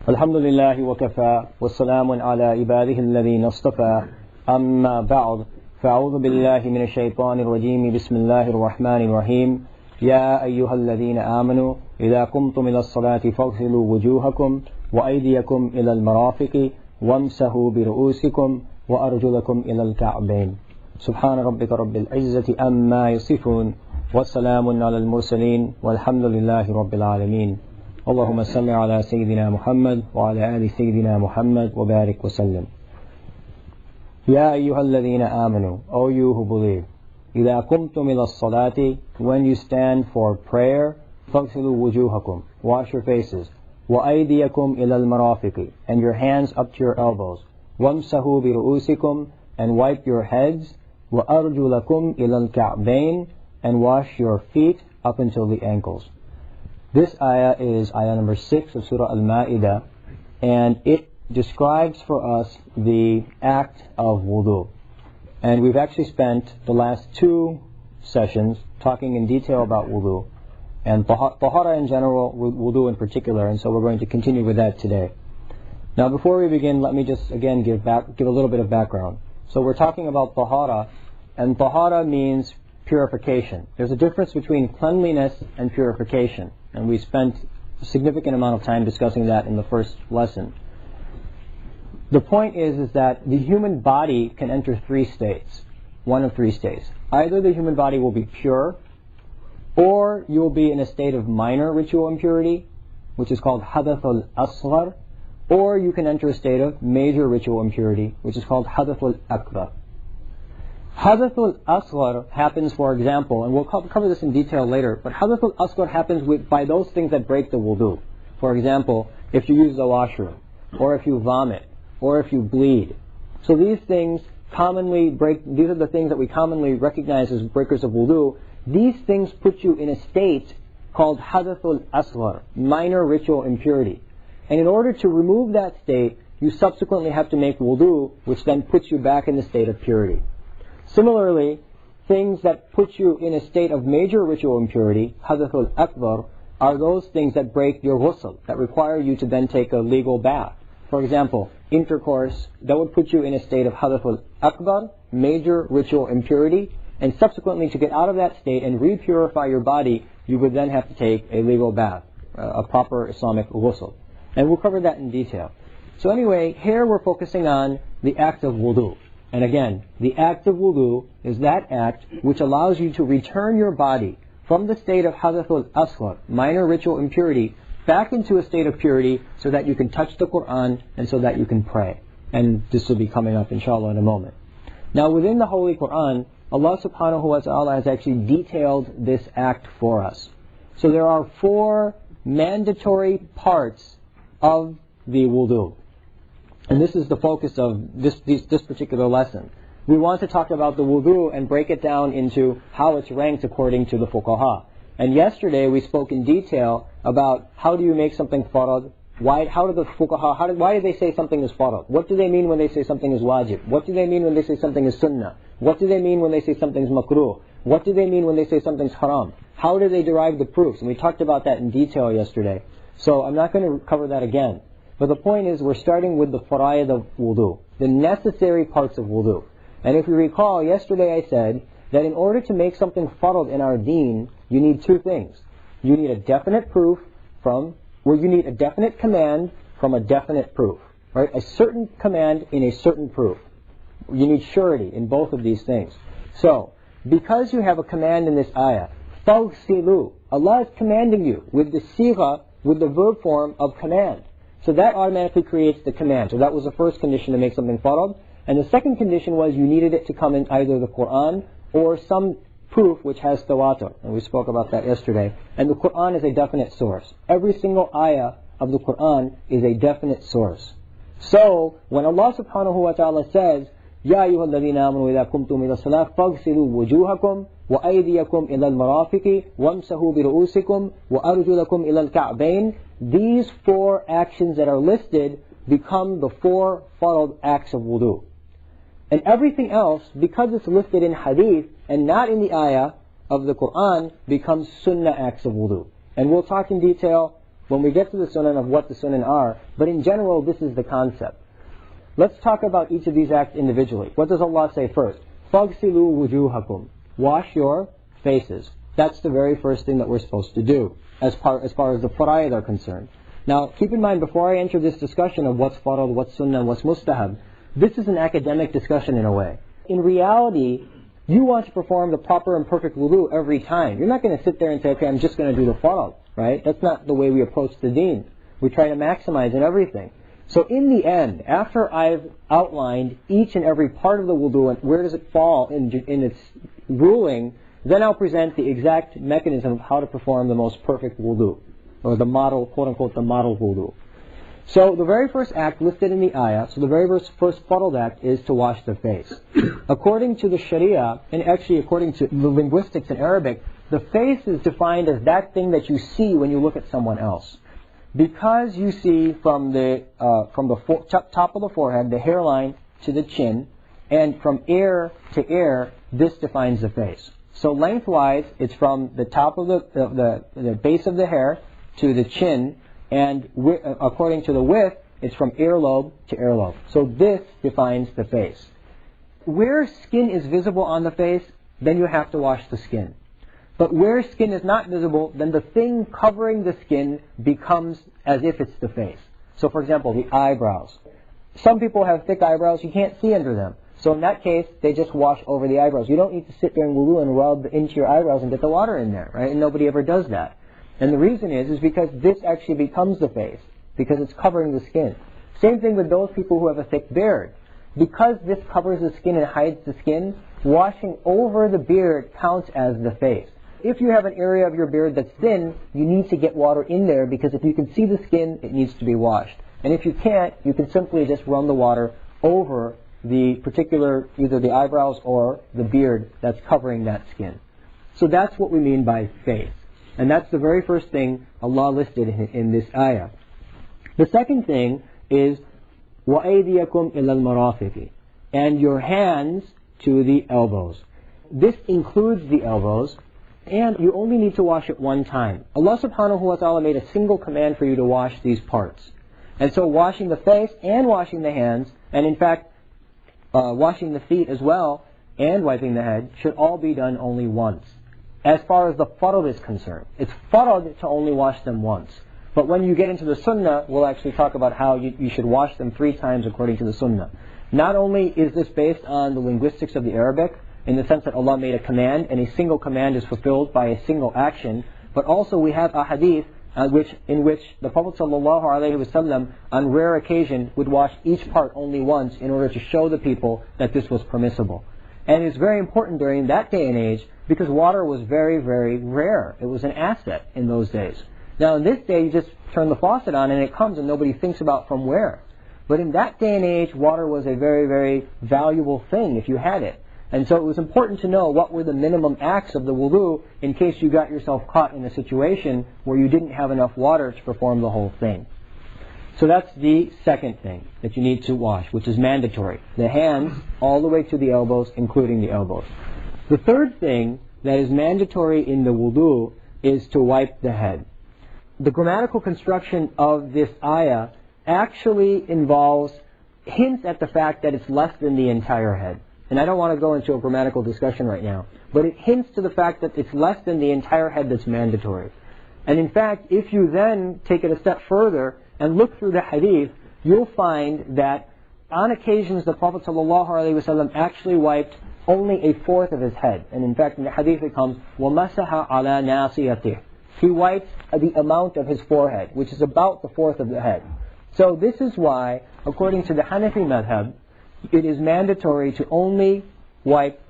الحمد لله وكفى والسلام على عباده الذين اصطفى أما بعد فأعوذ بالله من الشيطان الرجيم بسم الله الرحمن الرحيم يا أيها الذين آمنوا إذا قمتم إلى الصلاة فاغسلوا وجوهكم وأيديكم إلى المرافق وامسحوا برؤوسكم وأرجلكم إلى الكعبين سبحان ربك رب العزة أما يصفون والسلام على المرسلين والحمد لله رب العالمين اللهم صل على سيدنا محمد وعلى آل سيدنا محمد وبارك وسلم. يا أيها الذين آمنوا, O you who believe, إذا قمتم إلى الصلاة, when you stand for prayer, فاغسلوا وجوهكم, wash your faces, وأيديكم إلى المرافق, and your hands up to your elbows, وامسحوا برؤوسكم, and wipe your heads, وأرجلكم إلى الكعبين, and wash your feet up until the ankles. This ayah is ayah number 6 of Surah Al-Ma'idah, and it describes for us the act of wudu. And we've actually spent the last 2 sessions talking in detail about wudu, and tahara in general, wudu in particular, and so we're going to continue with that today. Now before we begin, let me just again give a little bit of background. So we're talking about tahara, and tahara means purification. There's a difference between cleanliness and purification, and we spent a significant amount of time discussing that in the first lesson. The point is that the human body can enter 3 states, one of 3 states. Either the human body will be pure, or you will be in a state of minor ritual impurity, which is called hadath al-asghar, or you can enter a state of major ritual impurity, which is called hadath al-akbar. Hadath al-asghar happens, for example, and we'll cover this in detail later, but hadath al-asghar happens by those things that break the wudu. For example, if you use the washroom, or if you vomit, or if you bleed. So these things commonly these are the things that we commonly recognize as breakers of wudu. These things put you in a state called hadath al-asghar, minor ritual impurity. And in order to remove that state, you subsequently have to make wudu, which then puts you back in the state of purity. Similarly, things that put you in a state of major ritual impurity, hadath al-akbar, are those things that break your ghusl, that require you to then take a legal bath. For example, intercourse, that would put you in a state of hadath al-akbar, major ritual impurity, and subsequently to get out of that state and repurify your body, you would then have to take a legal bath, a proper Islamic ghusl. And we'll cover that in detail. So anyway, here we're focusing on the act of wudu. And again, the act of wudu is that act which allows you to return your body from the state of hadath al-asghar, minor ritual impurity, back into a state of purity so that you can touch the Quran and so that you can pray. And this will be coming up inshallah in a moment. Now within the Holy Quran, Allah subhanahu wa ta'ala has actually detailed this act for us. So there are 4 mandatory parts of the wudu. And this is the focus of this particular lesson. We want to talk about the wudu and break it down into how it's ranked according to the fuqaha. And yesterday we spoke in detail about how do you make something farad, why do the fuqaha, why do they say something is farad? What do they mean when they say something is wajib? What do they mean when they say something is sunnah? What do they mean when they say something is makruh? What do they mean when they say something is haram? How do they derive the proofs? And we talked about that in detail yesterday. So I'm not going to cover that again. But the point is, we're starting with the fara'id of wudu, the necessary parts of wudu. And if you recall, yesterday I said that in order to make something farad in our deen, you need 2 things. You need a definite proof you need a definite command from a definite proof. Right? A certain command in a certain proof. You need surety in both of these things. So, because you have a command in this ayah, فَاغْسِلُوا, Allah is commanding you with the sigha, with the verb form of command. So that automatically creates the command. So that was the first condition to make something farad. And the second condition was you needed it to come in either the Quran or some proof which has tawatur. And we spoke about that yesterday. And the Quran is a definite source. Every single ayah of the Quran is a definite source. So when Allah subhanahu wa ta'ala says, يَا أَيُّهَا الَّذِينَ آمَنُوا إِذَا قُمْتُمْ إِلَى الصَّلَاةِ فَاغْسِلُوا وُجُوهَكُمْ وَأَيْدِيَكُمْ إِلَى الْمَرَافِقِ وَامْسَحُوا بِرُؤُوسِكُمْ وَأَرْجُلَكُمْ إِلَى الْكَعْبَيْنِ. These 4 actions that are listed become the 4 farad acts of wudu. And everything else, because it's listed in hadith and not in the ayah of the Quran, becomes sunnah acts of wudu. And we'll talk in detail when we get to the sunan of what the sunan are, but in general, this is the concept. Let's talk about each of these acts individually. What does Allah say first? فَاغْسِلُوا وُجُوهَكُمْ. Wash your faces. That's the very first thing that we're supposed to do, as far as the fara'id are concerned. Now, keep in mind, before I enter this discussion of what's farad, what's sunnah, and what's mustahab, this is an academic discussion in a way. In reality, you want to perform the proper and perfect wudu every time. You're not going to sit there and say, okay, I'm just going to do the farad, right? That's not the way we approach the deen. We try to maximize in everything. So in the end, after I've outlined each and every part of the wudu and where does it fall in its ruling, then I'll present the exact mechanism of how to perform the most perfect wudu, or the model, quote-unquote, the model wudu. So the very first act listed in the ayah, so the very first farad act is to wash the face. According to the Sharia, and actually according to the linguistics in Arabic, the face is defined as that thing that you see when you look at someone else. Because you see from the top of the forehead, the hairline to the chin, and from ear to ear, this defines the face. So lengthwise, it's from the top of the base of the hair to the chin, and according to the width, it's from earlobe to earlobe. So this defines the face. Where skin is visible on the face, then you have to wash the skin. But where skin is not visible, then the thing covering the skin becomes as if it's the face. So for example, the eyebrows. Some people have thick eyebrows, you can't see under them. So in that case, they just wash over the eyebrows. You don't need to sit there and wudu and rub into your eyebrows and get the water in there, right? And nobody ever does that. And the reason is because this actually becomes the face, because it's covering the skin. Same thing with those people who have a thick beard. Because this covers the skin and hides the skin, washing over the beard counts as the face. If you have an area of your beard that's thin, you need to get water in there, because if you can see the skin, it needs to be washed. And if you can't, you can simply just run the water over the particular, either the eyebrows or the beard that's covering that skin. So that's what we mean by face. And that's the very first thing Allah listed in this ayah. The second thing is وَأَيْدِيَكُمْ إِلَى الْمَرَافِقِ, and your hands to the elbows. This includes the elbows, and you only need to wash it one time. Allah subhanahu wa ta'ala made a single command for you to wash these parts. And so washing the face and washing the hands, and in fact washing the feet as well, and wiping the head, should all be done only once. As far as the farad is concerned, it's farad to only wash them once. But when you get into the sunnah, we'll actually talk about how you should wash them 3 times according to the sunnah. Not only is this based on the linguistics of the Arabic, in the sense that Allah made a command, and a single command is fulfilled by a single action, but also we have a hadith in which the Prophet ﷺ, on rare occasion, would wash each part only once in order to show the people that this was permissible. And it's very important during that day and age, because water was very, very rare. It was an asset in those days. Now in this day, you just turn the faucet on and it comes, and nobody thinks about from where. But in that day and age, water was a very, very valuable thing if you had it. And so it was important to know what were the minimum acts of the wudu in case you got yourself caught in a situation where you didn't have enough water to perform the whole thing. So that's the second thing that you need to wash, which is mandatory. The hands all the way to the elbows, including the elbows. The third thing that is mandatory in the wudu is to wipe the head. The grammatical construction of this ayah actually involves hints at the fact that it's less than the entire head. And I don't want to go into a grammatical discussion right now, but it hints to the fact that it's less than the entire head that's mandatory. And in fact, if you then take it a step further and look through the hadith, you'll find that on occasions the Prophet ﷺ actually wiped only a fourth of his head. And in fact, in the hadith it comes, وَمَسَحَ عَلَى نَاصِيَتِهِ. He wiped the amount of his forehead, which is about the fourth of the head. So this is why, according to the Hanafi madhab, it is mandatory to only wipe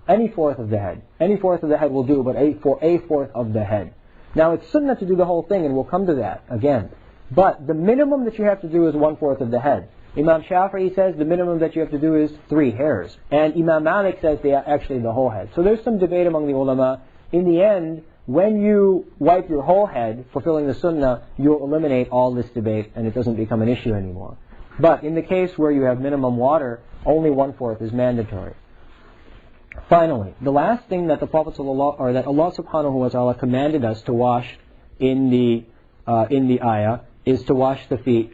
any fourth of the head. Any fourth of the head will do, but for a fourth of the head. Now it's sunnah to do the whole thing, and we'll come to that again. But the minimum that you have to do is 1/4 of the head. Imam Shafi'i says the minimum that you have to do is 3 hairs. And Imam Malik says actually the whole head. So there's some debate among the ulama. In the end, when you wipe your whole head, fulfilling the sunnah, you'll eliminate all this debate, and it doesn't become an issue anymore. But in the case where you have minimum water, only 1/4 is mandatory. Finally, the last thing that that Allah subhanahu wa ta'ala commanded us to wash in the in the ayah is to wash the feet